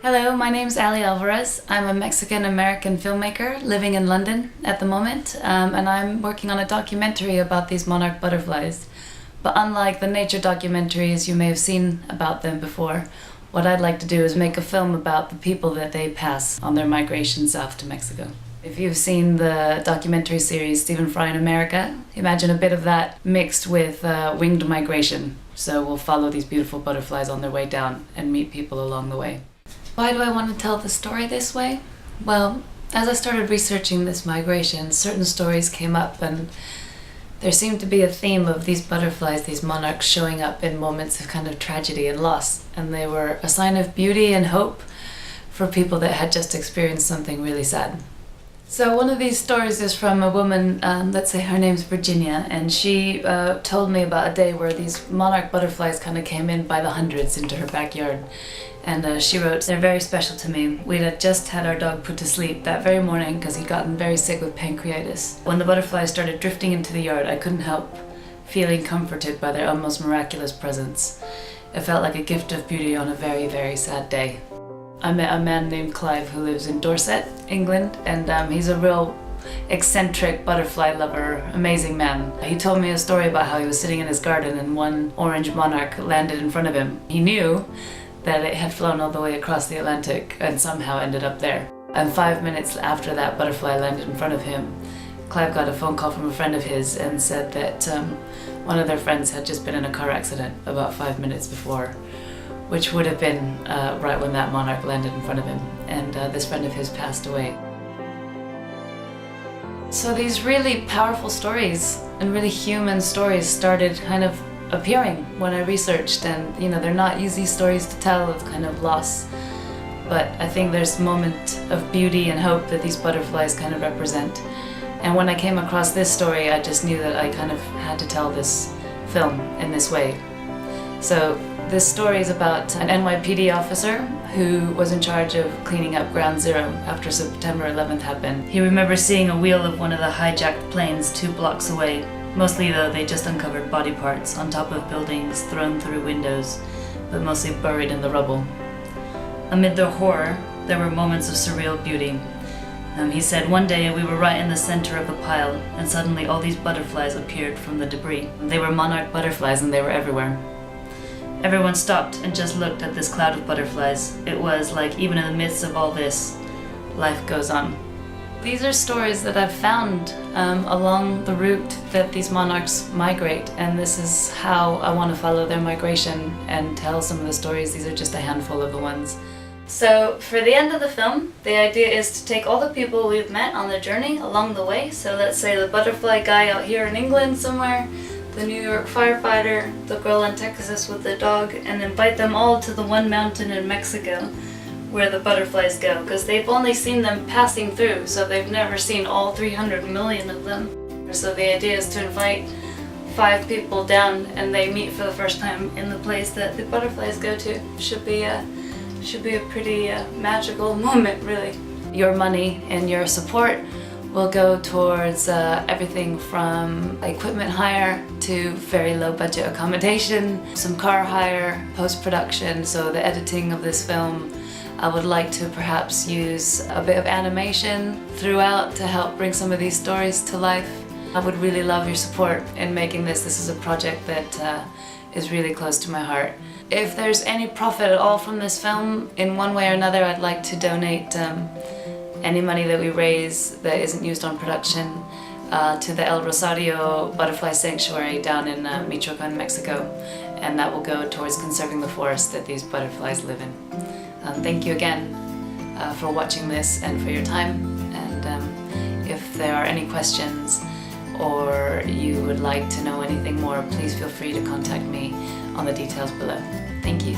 Hello, my name's Ali Alvarez. I'm a Mexican-American filmmaker living in London at the moment, and I'm working on a documentary about these monarch butterflies. But unlike the nature documentaries you may have seen about them before, what I'd like to do is make a film about the people that they pass on their migration south to Mexico. If you've seen the documentary series Stephen Fry in America, imagine a bit of that mixed with winged migration. So we'll follow these beautiful butterflies on their way down and meet people along the way. Why do I want to tell the story this way? Well, as I started researching this migration, certain stories came up, and there seemed to be a theme of these butterflies, these monarchs, showing up in moments of kind of tragedy and loss. And they were a sign of beauty and hope for people that had just experienced something really sad. So one of these stories is from a woman, let's say her name's Virginia, and she told me about a day where these monarch butterflies kind of came in by the hundreds into her backyard. And she wrote, "They're very special to me. We had just had our dog put to sleep that very morning because he'd gotten very sick with pancreatitis. When the butterflies started drifting into the yard, I couldn't help feeling comforted by their almost miraculous presence. It felt like a gift of beauty on a very, very sad day." I met a man named Clive who lives in Dorset, England, and he's a real eccentric butterfly lover, amazing man. He told me a story about how he was sitting in his garden and one orange monarch landed in front of him. He knew that it had flown all the way across the Atlantic and somehow ended up there. And 5 minutes after that butterfly landed in front of him, Clive got a phone call from a friend of his and said that one of their friends had just been in a car accident about 5 minutes before, which would have been right when that monarch landed in front of him, and this friend of his passed away. So these really powerful stories and really human stories started kind of appearing when I researched, and they're not easy stories to tell of kind of loss, but I think there's a moment of beauty and hope that these butterflies kind of represent. And when I came across this story, I just knew that I kind of had to tell this film in this way. So this story is about an NYPD officer who was in charge of cleaning up Ground Zero after September 11th happened. He remembers seeing a wheel of one of the hijacked planes 2 blocks away. Mostly though, they just uncovered body parts on top of buildings, thrown through windows, but mostly buried in the rubble. Amid their horror, there were moments of surreal beauty. He said, "One day we were right in the center of the pile, and suddenly all these butterflies appeared from the debris. They were monarch butterflies and they were everywhere. Everyone stopped and just looked at this cloud of butterflies. It was like even in the midst of all this, life goes on." These are stories that I've found along the route that these monarchs migrate, and this is how I want to follow their migration and tell some of the stories. These are just a handful of the ones. So for the end of the film, the idea is to take all the people we've met on the journey along the way. So let's say the butterfly guy out here in England somewhere, the New York firefighter, the girl in Texas with the dog, and invite them all to the one mountain in Mexico where the butterflies go, because they've only seen them passing through, so they've never seen all 300 million of them. So the idea is to invite 5 people down and they meet for the first time in the place that the butterflies go to. Should be a pretty magical moment, really. Your money and your support will go towards everything from equipment hire to very low budget accommodation, some car hire, post-production, so the editing of this film. I would like to perhaps use a bit of animation throughout to help bring some of these stories to life. I would really love your support in making this. This is a project that is really close to my heart. If there's any profit at all from this film, in one way or another, I'd like to donate any money that we raise that isn't used on production to the El Rosario Butterfly Sanctuary down in Michoacan, Mexico, and that will go towards conserving the forest that these butterflies live in. Thank you again for watching this and for your time, and if there are any questions or you would like to know anything more, please feel free to contact me on the details below. Thank you.